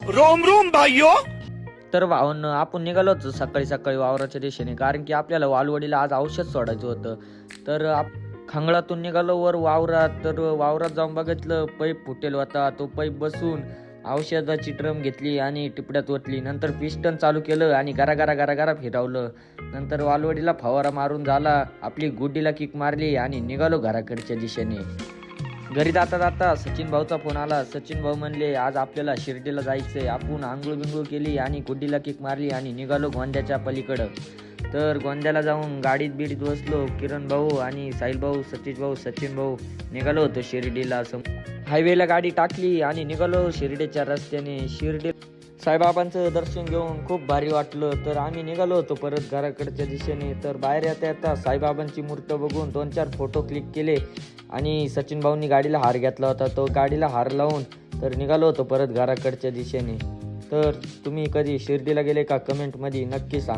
Rome Rome भाइयों. तर भावांनो, आपण निघालो होतो सकाळी सकाळी वावराच्या दिशेने, कारण की आपल्याला वालवडीला आज औषध सोडायचं होतं. तर खांगळातून निघालो वर वावरात. तर वावरात जाऊन बघितलं पाईप फुटेल होता. तो पाईप बसून औषधाची ड्रम घेतली आणि टिपड्यात ओतली. नंतर पिस्टन चालू केलं आणि गरा गरा गरा गरा फिरवलं. नंतर वालवडीला फवारा मारून झाला. आपली गुड्डीला किक मारली आणि निघालो घराकडच्या दिशेने. घरी जाता जाता सचिन भाऊचा फोन आला. सचिन भाऊ म्हणले आज आपल्याला शिर्डीला जायचंय. आपण आंघोळ बिंघोळ केली आणि गुड्डीला किक मारली आणि निघालो गोंद्याच्या पलीकडं. तर गोंद्याला जाऊन गाडीत बिडीत बसलो. किरण भाऊ आणि साहिल भाऊ, सतीश भाऊ, सचिन भाऊ निघालो होतो शिर्डीला. हायवेला गाडी टाकली आणि निघालो शिर्डीच्या रस्त्याने. शिर्डी साईबाबांचं दर्शन घेऊन खूप भारी वाटलं. तर आम्ही निघालो होतो परत घराकडच्या दिशेने. तर बाहेर येता येता साईबाबांची मूर्त बघून 2-4 फोटो क्लिक केले आणि सचिन भाऊंनी गाडीला हार घेतला होता. तो गाडीला हार लावून तर निघालो होतो परत घराकडच्या दिशेने. तर तुम्ही कधी शिर्डीला गेले का कमेंटमध्ये नक्की सांगा.